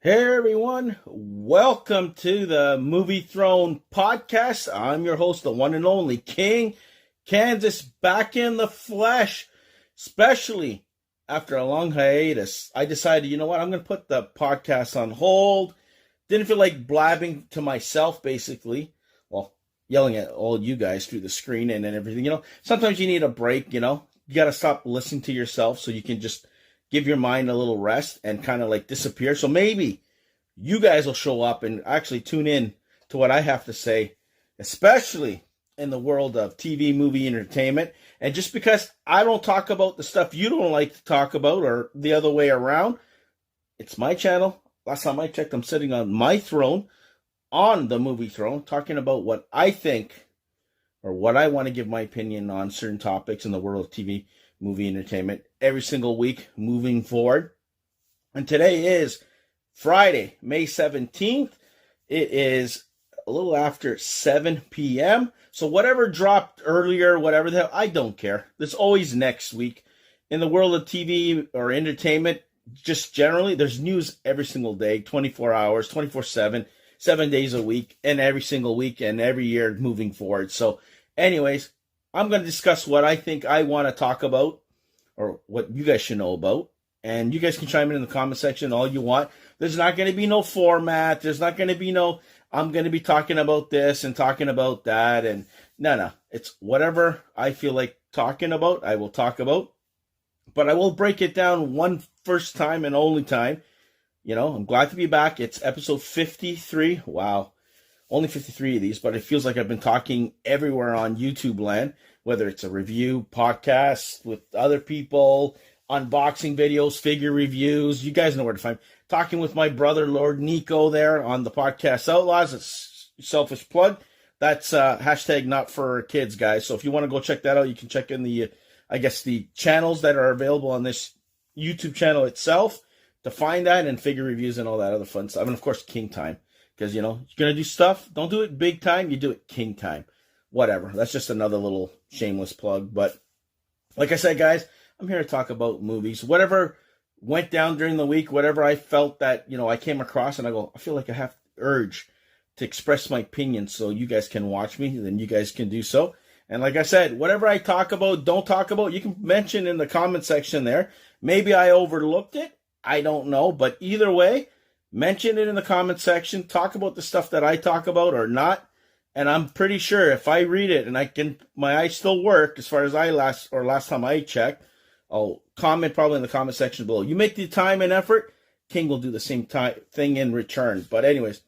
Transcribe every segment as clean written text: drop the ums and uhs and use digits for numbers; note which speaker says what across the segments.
Speaker 1: Hey everyone, welcome to the Movie Throne podcast. I'm your host, the one and only King Kansas, back in the flesh. Especially after a long hiatus, I decided, you know what, I'm going to put the podcast on hold. Didn't feel like blabbing to myself, basically. Well, yelling at all you guys through the screen and everything. Sometimes you need a break, You got to stop listening to yourself so you can just give your mind a little rest and kind of like disappear. So maybe you guys will show up and actually tune in to what I have to say, especially in the world of TV, movie, entertainment. And just because I don't talk about the stuff you don't like to talk about or the other way around, it's my channel. Last time I checked, I'm sitting on my throne, on the movie throne, talking about what I think or what I want to give my opinion on certain topics in the world of TV, movie, entertainment every single week moving forward. And today is Friday, May 17th. It is a little after 7 p.m. So whatever dropped earlier, whatever the hell, I don't care. There's always next week. In the world of TV or entertainment, just generally, there's news every single day, 24 hours, 24/7, 7 days a week, and every single week and every year moving forward. So anyways, I'm going to discuss what I think I want to talk about or what you guys should know about. And you guys can chime in the comment section all you want. There's not going to be no format. There's not going to be no, I'm going to be talking about this and talking about that. And no. It's whatever I feel like talking about, I will talk about. But I will break it down one first time and only time. I'm glad to be back. It's episode 53. Wow. Only 53 of these, but it feels like I've been talking everywhere on YouTube land, whether it's a review, podcast with other people, unboxing videos, figure reviews. You guys know where to find me. Talking with my brother, Lord Nico, there on the Podcast Outlaws. It's a selfish plug. That's hashtag not for kids, guys. So if you want to go check that out, you can check in the channels that are available on this YouTube channel itself to find that and figure reviews and all that other fun stuff. And of course, King Time. Because, you're going to do stuff. Don't do it big time. You do it King Time. Whatever. That's just another little shameless plug. But like I said, guys, I'm here to talk about movies. Whatever went down during the week, whatever I felt that, I came across and I feel like I have urge to express my opinion so you guys can watch me, then you guys can do so. And like I said, whatever I talk about, don't talk about, you can mention in the comment section there. Maybe I overlooked it. I don't know. But either way, mention it in the comment section. Talk about the stuff that I talk about or not. And I'm pretty sure if I read it and my eyes still work as far as last time I checked, I'll comment probably in the comment section below. You make the time and effort, King will do the same thing in return. But anyways,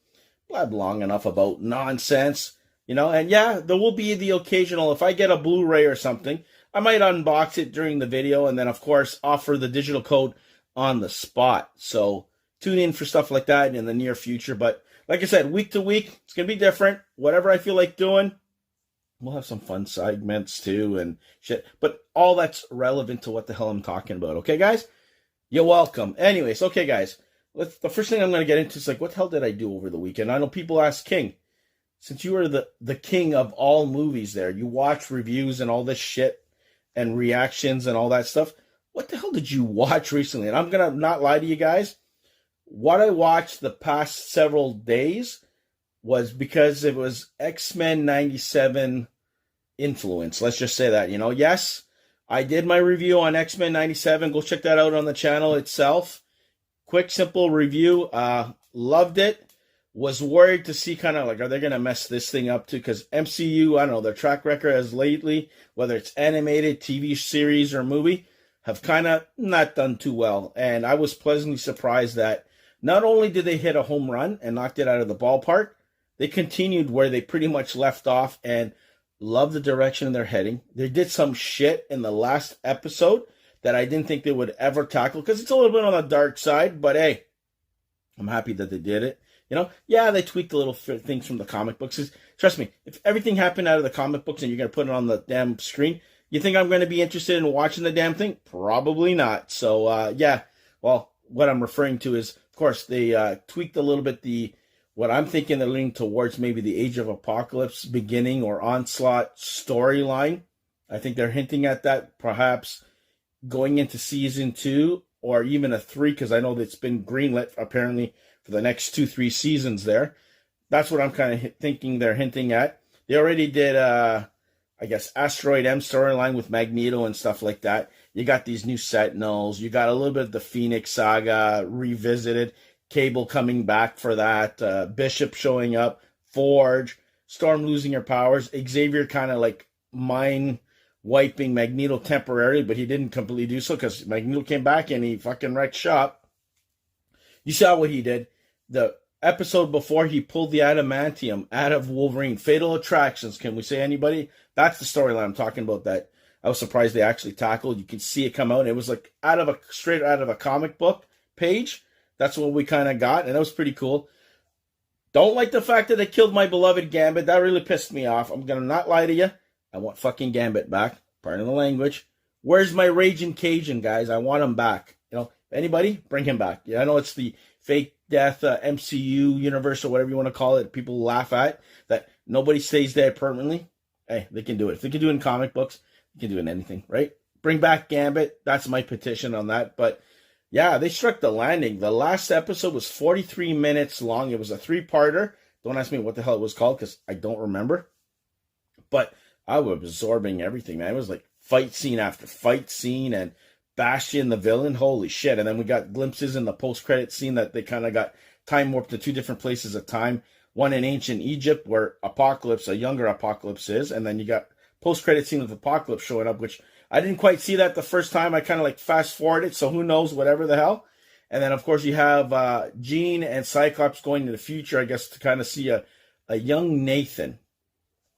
Speaker 1: blab long enough about nonsense, and yeah, there will be the occasional, if I get a Blu-ray or something, I might unbox it during the video and then of course offer the digital code on the spot. So tune in for stuff like that in the near future. But like I said, week to week, it's going to be different. Whatever I feel like doing, we'll have some fun segments too and shit. But all that's relevant to what the hell I'm talking about. Okay, guys? You're welcome. Anyways, okay, guys. The first thing I'm going to get into is like, what the hell did I do over the weekend? I know people ask, King, since you are the king of all movies there, you watch reviews and all this shit and reactions and all that stuff. What the hell did you watch recently? And I'm going to not lie to you guys. What I watched the past several days was because it was X-Men 97 influence. Let's just say that, Yes, I did my review on X-Men 97. Go check that out on the channel itself. Quick, simple review. Loved it. Was worried to see kind of like, are they going to mess this thing up too? Because MCU, I don't know, their track record as lately, whether it's animated, TV series, or movie, have kind of not done too well. And I was pleasantly surprised that not only did they hit a home run and knocked it out of the ballpark, they continued where they pretty much left off and love the direction they're heading. They did some shit in the last episode that I didn't think they would ever tackle because it's a little bit on the dark side, but hey, I'm happy that they did it. Yeah, they tweaked the little things from the comic books. Trust me, if everything happened out of the comic books and you're going to put it on the damn screen, you think I'm going to be interested in watching the damn thing? Probably not. So, yeah, well, what I'm referring to is, of course, they tweaked a little bit what I'm thinking they're leaning towards maybe the Age of Apocalypse beginning or Onslaught storyline. I think they're hinting at that perhaps going into season 2 or even a 3, because I know that it's been greenlit apparently for the next 2-3 seasons there. That's what I'm kind of thinking they're hinting at. They already did, I guess, Asteroid M storyline with Magneto and stuff like that. You got these new Sentinels. You got a little bit of the Phoenix Saga revisited. Cable coming back for that. Bishop showing up. Forge. Storm losing her powers. Xavier kind of like mind wiping Magneto temporarily, but he didn't completely do so because Magneto came back and he fucking wrecked shop. You saw what he did. The episode before, he pulled the adamantium out of Wolverine. Fatal Attractions. Can we say anybody? That's the storyline I'm talking about that I was surprised they actually tackled. You can see it come out. It was like straight out of a comic book page. That's what we kind of got, and that was pretty cool. Don't like the fact that they killed my beloved Gambit. That really pissed me off. I'm going to not lie to you. I want fucking Gambit back. Pardon the language. Where's my Raging Cajun, guys? I want him back. Anybody? Bring him back. Yeah, I know it's the fake death MCU universe or whatever you want to call it. People laugh at that nobody stays there permanently. Hey, they can do it. If they can do it in comic books, they can do it in anything, right? Bring back Gambit. That's my petition on that. But yeah, they struck the landing. The last episode was 43 minutes long. It was a 3-parter. Don't ask me what the hell it was called because I don't remember. But I was absorbing everything, man. It was like fight scene after fight scene, and Bastion, the villain, holy shit. And then we got glimpses in the post-credit scene that they kind of got time warped to 2 different places at time. One in ancient Egypt where Apocalypse, a younger Apocalypse is, and then you got post-credit scene with Apocalypse showing up, which I didn't quite see that the first time. I kind of like fast-forwarded, so who knows, whatever the hell. And then, of course, you have Jean and Cyclops going to the future, I guess, to kind of see a young Nathan,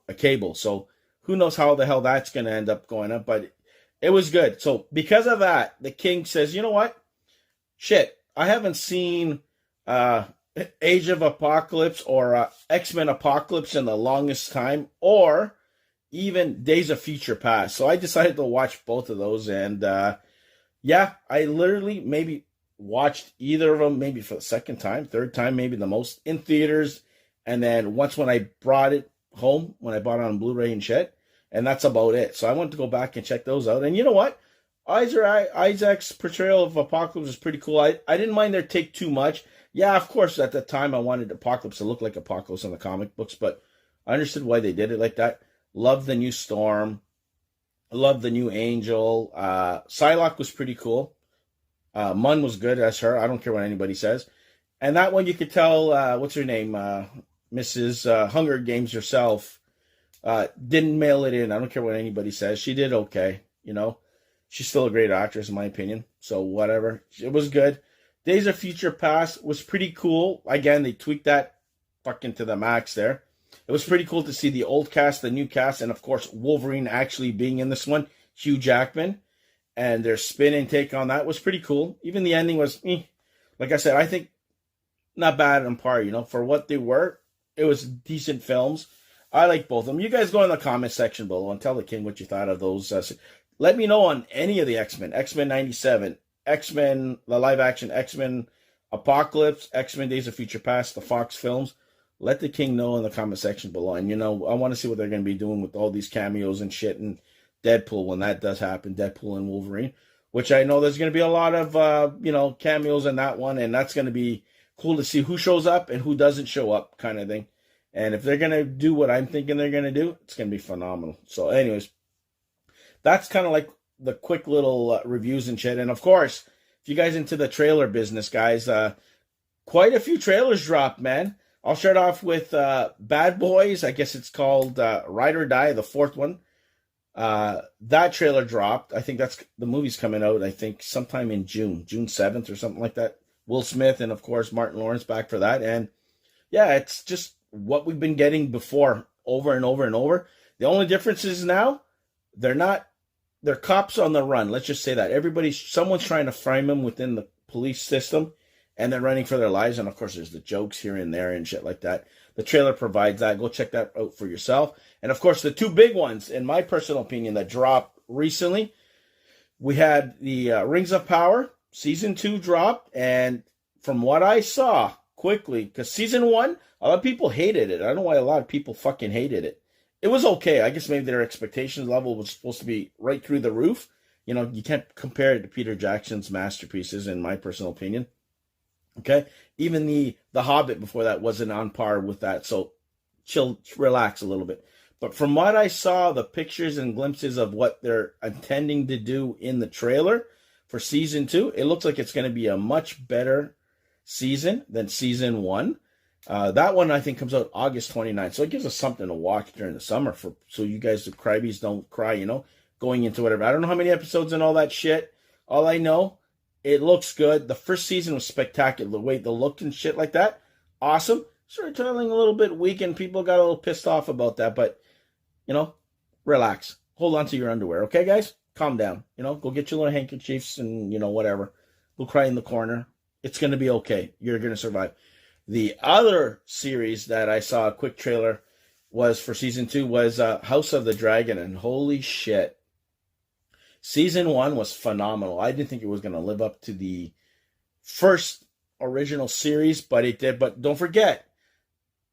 Speaker 1: a Cable. So who knows how the hell that's going to end up going up, but it was good. So because of that, the King says, you know what? Shit, I haven't seen Age of Apocalypse or X-Men Apocalypse in the longest time, or even Days of Future Past. So I decided to watch both of those. And yeah, I literally maybe watched either of them maybe for the second time, third time, maybe the most in theaters. And then once when I brought it home, when I bought it on Blu-ray and shit. And that's about it. So I want to go back and check those out. And you know what? Isaac's portrayal of Apocalypse is pretty cool. I didn't mind their take too much. Yeah, of course, at the time I wanted Apocalypse to look like Apocalypse in the comic books, but I understood why they did it like that. Love the new Storm. Love the new Angel. Psylocke was pretty cool. Munn was good as her. I don't care what anybody says. And that one you could tell, what's her name? Mrs. Hunger Games herself. Didn't mail it in. I don't care what anybody says. She did okay. She's still a great actress in my opinion. So whatever. It was good. Days of Future Past was pretty cool. Again, they tweaked that fucking to the max there. It was pretty cool to see the old cast, the new cast, and of course Wolverine actually being in this one. Hugh Jackman. And their spin and take on that was pretty cool. Even the ending was, like I said, I think not bad on par, for what they were. It was decent films. I like both of them. You guys go in the comment section below and tell the King what you thought of those. Let me know on any of the X-Men. X-Men 97, X-Men, the live action, X-Men Apocalypse, X-Men Days of Future Past, the Fox films. Let the King know in the comment section below. And, I want to see what they're going to be doing with all these cameos and shit and Deadpool when that does happen, Deadpool and Wolverine, which I know there's going to be a lot of, cameos in that one. And that's going to be cool to see who shows up and who doesn't show up kind of thing. And if they're going to do what I'm thinking they're going to do, it's going to be phenomenal. So anyways, that's kind of like the quick little reviews and shit. And of course, if you guys into the trailer business, guys, quite a few trailers dropped, man. I'll start off with Bad Boys. I guess it's called Ride or Die, the 4th one. That trailer dropped. I think the movie's coming out, I think, sometime in June 7th or something like that. Will Smith and, of course, Martin Lawrence back for that. And yeah, it's just what we've been getting before over and over and over. The only difference is now they're cops on the run. Let's just say that. Someone's trying to frame them within the police system and they're running for their lives. And of course, there's the jokes here and there and shit like that. The trailer provides that. Go check that out for yourself. And of course, the 2 big ones, in my personal opinion, that dropped recently, we had the Rings of Power season 2 dropped. And from what I saw quickly, because season 1, a lot of people hated it. I don't know why a lot of people fucking hated it. It was okay. I guess maybe their expectations level was supposed to be right through the roof. You can't compare it to Peter Jackson's masterpieces, in my personal opinion. Okay, even the Hobbit before that wasn't on par with that. So relax a little bit. But from what I saw, the pictures and glimpses of what they're intending to do in the trailer for season 2, it looks like it's going to be a much better season than season 1. That one I think comes out August 29th. So it gives us something to watch during the summer so you guys, the crybabies, don't cry, going into whatever. I don't know how many episodes and all that shit. All I know, it looks good. The first season was spectacular. The way the look and shit like that, awesome. Storytelling a little bit weak and people got a little pissed off about that. But, relax. Hold on to your underwear. Okay, guys? Calm down. Go get your little handkerchiefs and, whatever. Go cry in the corner. It's going to be okay. You're going to survive. The other series that I saw a quick trailer was for season 2 was House of the Dragon. And holy shit. Season 1 was phenomenal. I didn't think it was going to live up to the first original series, but it did. But don't forget,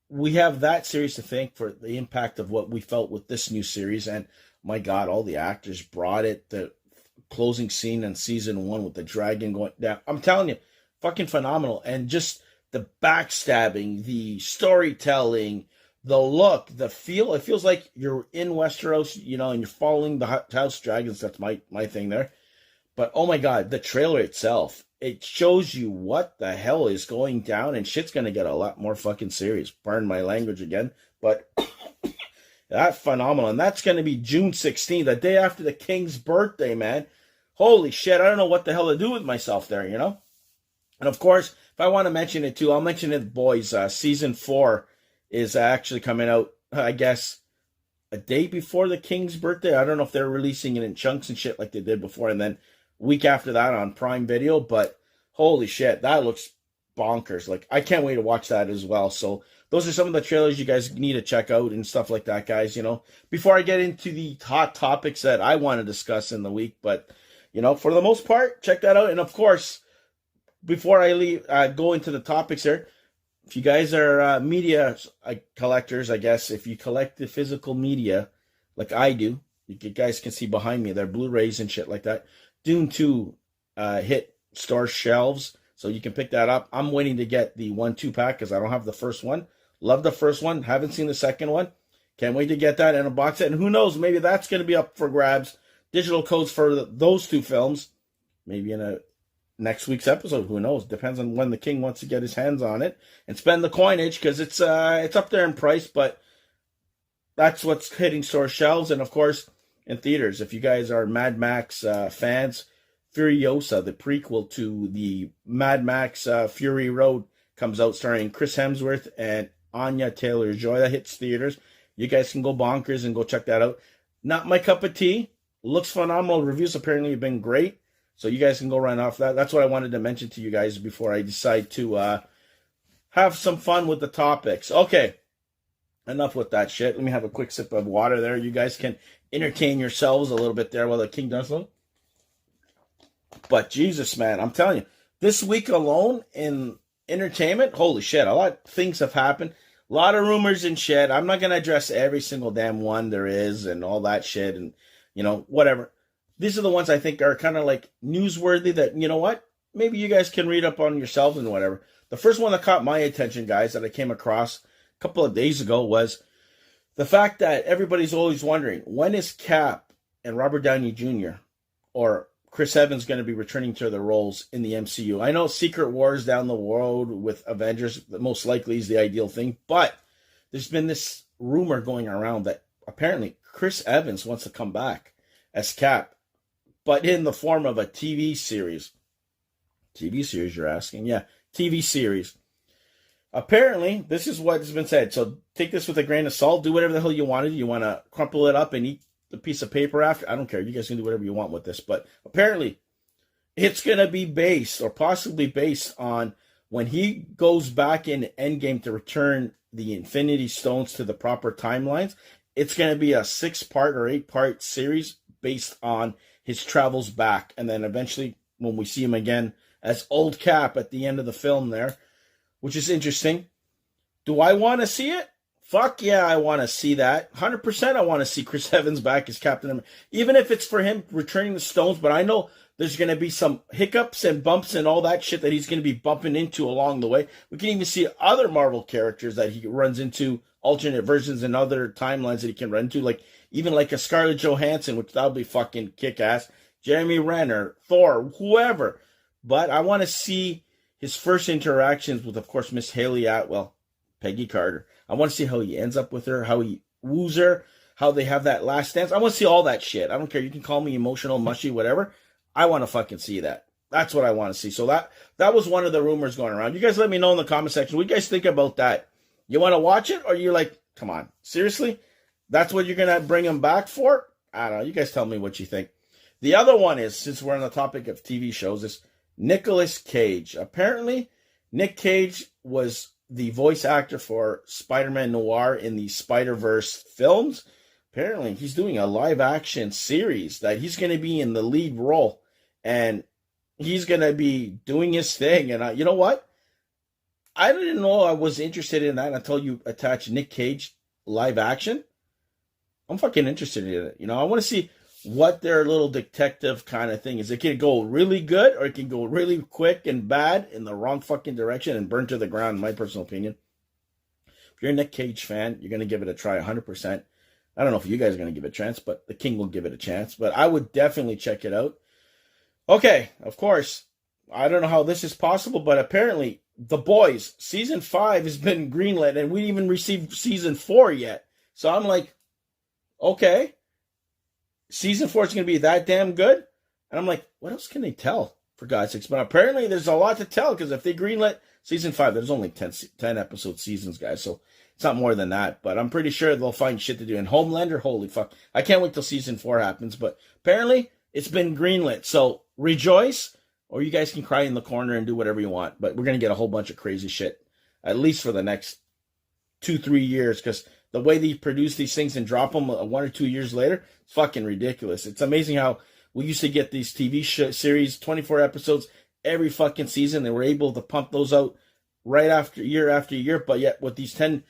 Speaker 1: we have that series to thank for the impact of what we felt with this new series. And my God, all the actors brought it. The closing scene in season 1 with the dragon going down. I'm telling you, fucking phenomenal. And just the backstabbing, the storytelling, the look, the feel. It feels like you're in Westeros, and you're following the House Dragons. That's my thing there. But oh my God, the trailer itself, it shows you what the hell is going down, and shit's going to get a lot more fucking serious. Pardon my language again, but that's phenomenal. And that's going to be June 16th, the day after the King's birthday, man. Holy shit, I don't know what the hell to do with myself there, And of course, if I want to mention it too, I'll mention it, boys. Season 4 is actually coming out, I guess, a day before the King's birthday. I don't know if they're releasing it in chunks and shit like they did before, and then week after that on Prime Video. But holy shit, that looks bonkers. Like, I can't wait to watch that as well. So those are some of the trailers you guys need to check out and stuff like that, guys. Before I get into the hot topics that I want to discuss in the week, but for the most part, check that out. And of course, before I leave, go into the topics here. If you guys are media collectors, I guess, if you collect the physical media like I do, you guys can see behind me, they're Blu-rays and shit like that. Dune 2 hit store shelves, so you can pick that up. I'm waiting to get the 1-2 pack because I don't have the first one. Love the first one. Haven't seen the second one. Can't wait to get that in a box set. And who knows, maybe that's going to be up for grabs. Digital codes for those 2 films. Maybe in a next week's episode, who knows? Depends on when the king wants to get his hands on it and spend the coinage, because it's up there in price, but that's what's hitting store shelves. And of course, in theaters, if you guys are Mad Max fans, Furiosa, the prequel to the Mad Max Fury Road, comes out starring Chris Hemsworth and Anya Taylor-Joy. That hits theaters. You guys can go bonkers and go check that out. Not my cup of tea. Looks phenomenal. Reviews apparently have been great. So you guys can go run off that. That's what I wanted to mention to you guys before I decide to have some fun with the topics. Okay, enough with that shit. Let me have a quick sip of water there. You guys can entertain yourselves a little bit there while the king does so. But Jesus, man, I'm telling you, this week alone in entertainment, holy shit, a lot of things have happened. A lot of rumors and shit. I'm not going to address every single damn one there is and all that shit and, whatever. These are the ones I think are kind of like newsworthy that, maybe you guys can read up on yourselves and whatever. The first one that caught my attention, guys, that I came across a couple of days ago was the fact that everybody's always wondering, when is Cap and Robert Downey Jr. or Chris Evans going to be returning to their roles in the MCU? I know Secret Wars down the road with Avengers most likely is the ideal thing, but there's been this rumor going around that apparently Chris Evans wants to come back as Cap, but in the form of a TV series. TV series, you're asking? Yeah, TV series. Apparently, this is what has been said. So take this with a grain of salt. Do whatever the hell you want to do. You want to crumple it up and eat the piece of paper after? I don't care. You guys can do whatever you want with this. But apparently, it's going to be based or possibly based on when he goes back in Endgame to return the Infinity Stones to the proper timelines. It's going to be a 6-part or 8-part series based on his travels back. And then eventually, when we see him again as old Cap at the end of the film there, which is interesting. Do I want to see it? Fuck yeah, I want to see that. 100% I want to see Chris Evans back as Captain America. Even if it's for him returning the stones, but I know there's going to be some hiccups and bumps and all that shit that he's going to be bumping into along the way. We can even see other Marvel characters that he runs into, alternate versions and other timelines that he can run into, like even like a Scarlett Johansson, which that'll be fucking kick-ass, Jeremy Renner, Thor, whoever. But I want to see his first interactions with, of course, Miss Haley Atwell, Peggy Carter. I want to see how he ends up with her, how he woos her, how they have that last dance. I want to see all that shit. I don't care. You can call me emotional, mushy, whatever. I want to fucking see that. That's what I want to see. So that was one of the rumors going around. You guys let me know in the comment section. What do you guys think about that? You want to watch it, or you're like, come on, seriously? That's what you're going to bring him back for? I don't know. You guys tell me what you think. The other one is, since we're on the topic of TV shows, is Nicolas Cage. Apparently, Nick Cage was the voice actor for Spider-Man Noir in the Spider-Verse films. Apparently, he's doing a live-action series that he's going to be in the lead role. And he's going to be doing his thing. And you know what? I didn't know I was interested in that until you attach Nick Cage live action. I'm fucking interested in it. You know, I want to see what their little detective kind of thing is. It can go really good, or it can go really quick and bad in the wrong fucking direction and burn to the ground, in my personal opinion. If you're a Nick Cage fan, you're going to give it a try 100%. I don't know if you guys are going to give it a chance, but the King will give it a chance. But I would definitely check it out. Okay, of course, I don't know how this is possible, but apparently The Boys, Season 5 has been greenlit, and we didn't even received Season 4 yet. So I'm like, okay, Season 4 is going to be that damn good? And I'm like, what else can they tell, for God's sakes? But apparently there's a lot to tell, because if they greenlit Season 5, there's only 10 episode seasons, guys, so it's not more than that. But I'm pretty sure they'll find shit to do. And Homelander, holy fuck. I can't wait till Season 4 happens, but apparently it's been greenlit. So rejoice, or you guys can cry in the corner and do whatever you want. But we're going to get a whole bunch of crazy shit, at least for the next 2-3 years, because the way they produce these things and drop them 1 or 2 years later, it's fucking ridiculous. It's amazing how we used to get these TV series, 24 episodes every fucking season. They were able to pump those out right after year. But yet with these 10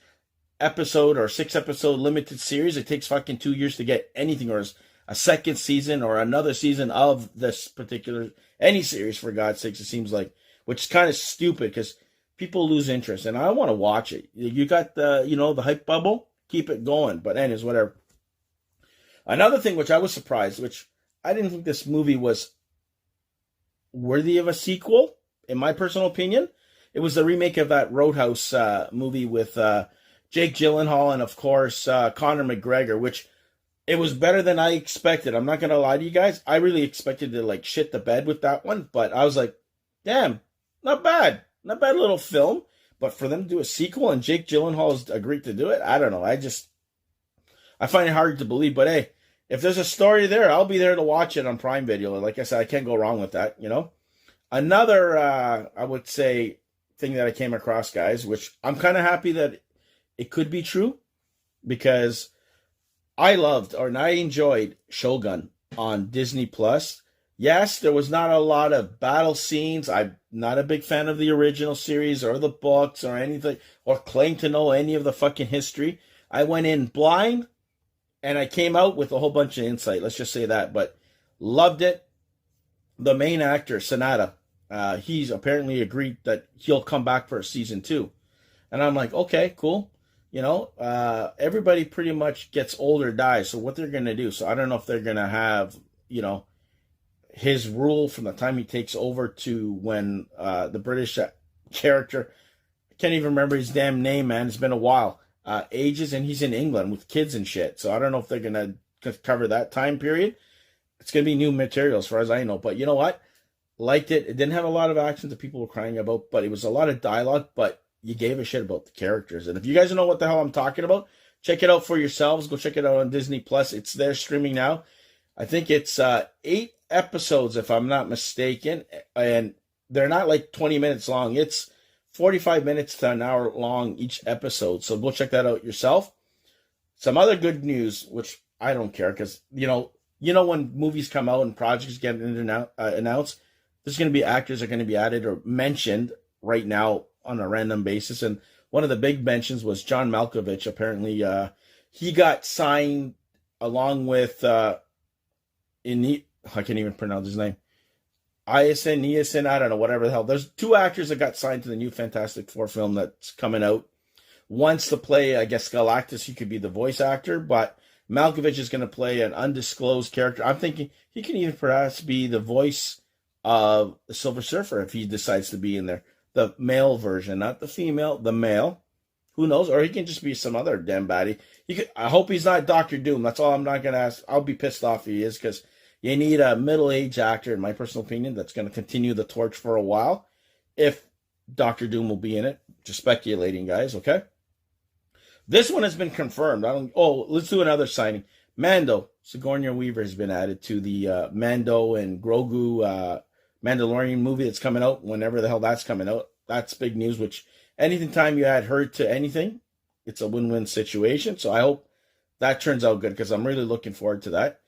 Speaker 1: episode or 6 episode limited series, it takes fucking 2 years to get anything, or a second season or another season of this particular, any series, for God's sakes, it seems like, which is kind of stupid because people lose interest, and I want to watch it. You got the, the hype bubble, keep it going. But anyways, whatever. Another thing which I was surprised, which I didn't think this movie was worthy of a sequel, in my personal opinion. It was the remake of that Roadhouse movie with Jake Gyllenhaal and, of course, Conor McGregor, which it was better than I expected. I'm not going to lie to you guys. I really expected to, shit the bed with that one. But I was like, damn, not bad. Not bad little film. But for them to do a sequel and Jake Gyllenhaal has agreed to do it, I don't know. I find it hard to believe. But hey, if there's a story there, I'll be there to watch it on Prime Video. Like I said, I can't go wrong with that, Another, I would say, thing that I came across, guys, which I'm kind of happy that it could be true, because I enjoyed Shogun on Disney Plus. Yes, there was not a lot of battle scenes. I'm not a big fan of the original series or the books or anything, or claim to know any of the fucking history. I went in blind, and I came out with a whole bunch of insight. Let's just say that. But loved it. The main actor, Sanada, he's apparently agreed that he'll come back for season 2. And I'm like, okay, cool. Everybody pretty much gets older, dies. So what they're going to do? So I don't know if they're going to have, his rule from the time he takes over to when the British character, I can't even remember his damn name, man. It's been a while. Ages, and he's in England with kids and shit. So I don't know if they're going to cover that time period. It's going to be new material as far as I know. But you know what? Liked it. It didn't have a lot of action that people were crying about, but it was a lot of dialogue, but you gave a shit about the characters. And if you guys don't know what the hell I'm talking about, check it out for yourselves. Go check it out on Disney Plus. It's there streaming now. I think it's 8 episodes, if I'm not mistaken, and they're not 20 minutes long. It's 45 minutes to an hour long each episode. So go check that out yourself. Some other good news, which I don't care, because when movies come out and projects get announced, there's going to be actors that are going to be added or mentioned right now on a random basis. And one of the big mentions was John Malkovich. Apparently, he got signed along with I can't even pronounce his name. Niacin, I don't know, whatever the hell. There's two actors that got signed to the new Fantastic Four film that's coming out. One's to play, I guess, Galactus. He could be the voice actor, but Malkovich is going to play an undisclosed character. I'm thinking he can even perhaps be the voice of the Silver Surfer if he decides to be in there. The male version, not the female, the male. Who knows? Or he can just be some other damn baddie. I hope he's not Doctor Doom. That's all I'm not going to ask. I'll be pissed off if he is, because you need a middle-aged actor, in my personal opinion, that's going to continue the torch for a while. If Doctor Doom will be in it. Just speculating, guys, okay? This one has been confirmed. Let's do another signing. Mando, Sigourney Weaver has been added to the Mando and Grogu Mandalorian movie that's coming out, whenever the hell that's coming out. That's big news, which anytime you add her to anything, it's a win-win situation. So I hope that turns out good, because I'm really looking forward to that.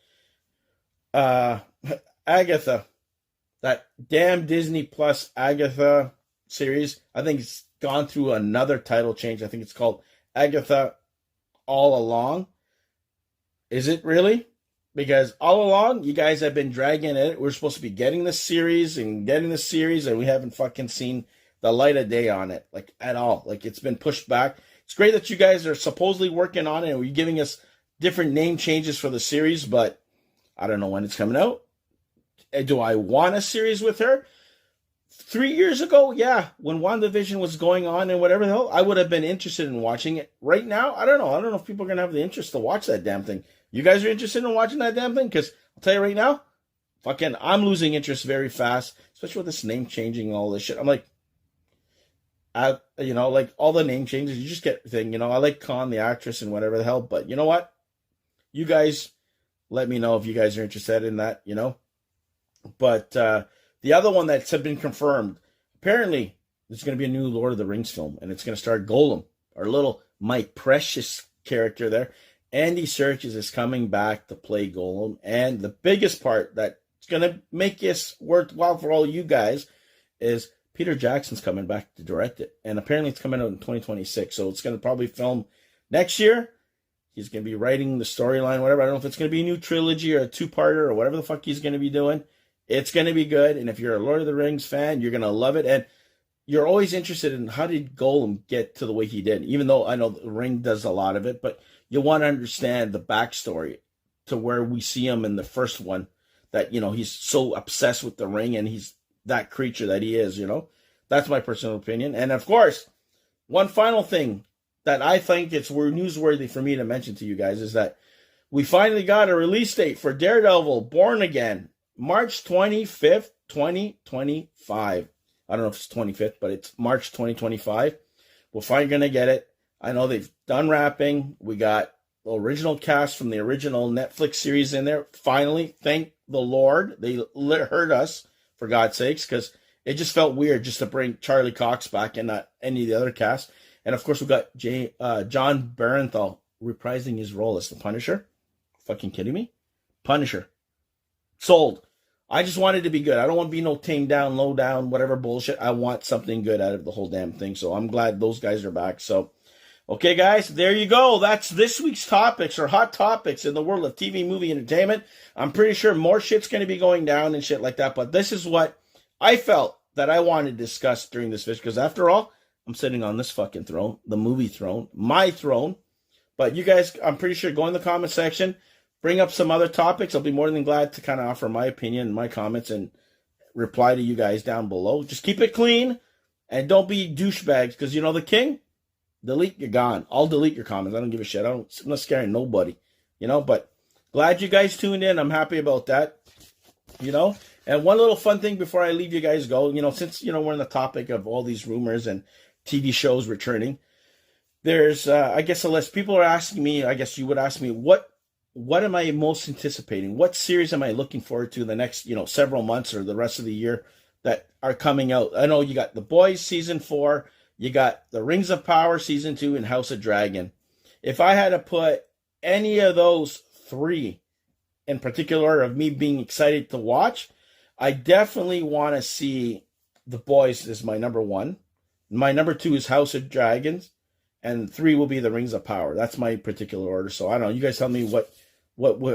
Speaker 1: Agatha, that damn Disney Plus Agatha series, I think it's gone through another title change. I think it's called Agatha All Along. Is it really? Because all along, you guys have been dragging it. We're supposed to be getting this series, and we haven't fucking seen the light of day on it, like, at all. Like, it's been pushed back. It's great that you guys are supposedly working on it, and you're giving us different name changes for the series, but I don't know when it's coming out. Do I want a series with her? 3 years ago, yeah, when WandaVision was going on and whatever the hell, I would have been interested in watching it. Right now, I don't know. I don't know if people are going to have the interest to watch that damn thing. You guys are interested in watching that damn thing? Because I'll tell you right now, fucking, I'm losing interest very fast, especially with this name changing and all this shit. I'm like, like all the name changes, you just get thing. I like Khan, the actress, and whatever the hell. But you know what? You guys let me know if you guys are interested in that, But the other one that's been confirmed, apparently there's going to be a new Lord of the Rings film, and it's going to star Gollum, our little My Precious character there. Andy Serkis is coming back to play Gollum, and the biggest part that's going to make this worthwhile for all you guys is Peter Jackson's coming back to direct it, and apparently it's coming out in 2026, so it's going to probably film next year. He's going to be writing the storyline, whatever. I don't know if it's going to be a new trilogy or a two-parter or whatever the fuck he's going to be doing. It's going to be good, and if you're a Lord of the Rings fan, you're going to love it, and you're always interested in how did Gollum get to the way he did, even though I know the Ring does a lot of it, but you want to understand the backstory to where we see him in the first one, that, he's so obsessed with the Ring, and he's that creature that he is, That's my personal opinion. And, of course, one final thing that I think it's newsworthy for me to mention to you guys is that we finally got a release date for Daredevil Born Again, March 25th, 2025. I don't know if it's 25th, but it's March 2025. We're finally going to get it. I know they've done wrapping. We got the original cast from the original Netflix series in there. Finally, thank the Lord. They heard us, for God's sakes, because it just felt weird just to bring Charlie Cox back and not any of the other cast. And, of course, we got John Barenthal reprising his role as the Punisher. Fucking kidding me? Punisher. Sold. I just want it to be good. I don't want to be no tamed down, low down, whatever bullshit. I want something good out of the whole damn thing. So I'm glad those guys are back. So, okay, guys, there you go. That's this week's topics, or hot topics in the world of TV, movie, entertainment. I'm pretty sure more shit's going to be going down and shit like that. But this is what I felt that I wanted to discuss during this video. Because after all, I'm sitting on this fucking throne, the movie throne, my throne. But you guys, I'm pretty sure, go in the comment section. Bring up some other topics. I'll be more than glad to kind of offer my opinion and my comments and reply to you guys down below. Just keep it clean and don't be douchebags, because the king, delete, you're gone. I'll delete your comments. I don't give a shit. I'm not scaring nobody, but glad you guys tuned in. I'm happy about that, And one little fun thing before I leave you guys go, since, we're on the topic of all these rumors and TV shows returning, there's, I guess, a list. People are asking me, I guess you would ask me, what am I most anticipating? What series am I looking forward to the next, several months or the rest of the year that are coming out? I know you got The Boys season 4, you got The Rings of Power season 2, and House of Dragon. If I had to put any of those 3 in particular of me being excited to watch, I definitely want to see The Boys as my number 1. My number 2 is House of Dragons, and 3 will be The Rings of Power. That's my particular order. So I don't know. You guys tell me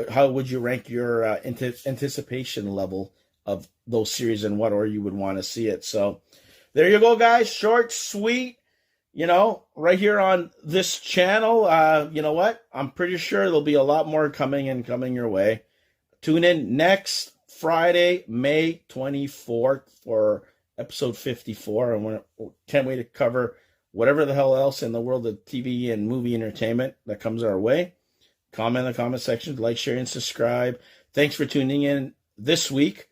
Speaker 1: how would you rank your anticipation level of those series and what order you would want to see it. So there you go, guys. Short, sweet, right here on this channel. You know what? I'm pretty sure there'll be a lot more coming your way. Tune in next Friday, May 24th for episode 54. And we can't wait to cover whatever the hell else in the world of TV and movie entertainment that comes our way. Comment in the comment section, like, share, and subscribe. Thanks for tuning in this week.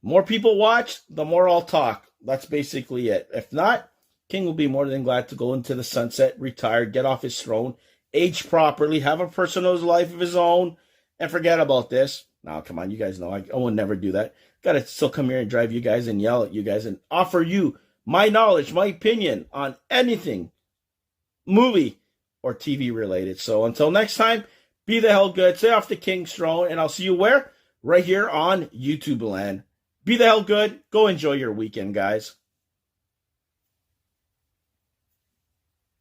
Speaker 1: More people watch, the more I'll talk. That's basically it. If not, King will be more than glad to go into the sunset, retire, get off his throne, age properly, have a personal life of his own, and forget about this. Now, come on, you guys know I will never do that. Got to still come here and drive you guys and yell at you guys and offer you my knowledge, my opinion on anything movie or TV related. So until next time, be the hell good, stay off the King's throne, and I'll see you where? Right here on YouTube land. Be the hell good. Go enjoy your weekend, guys.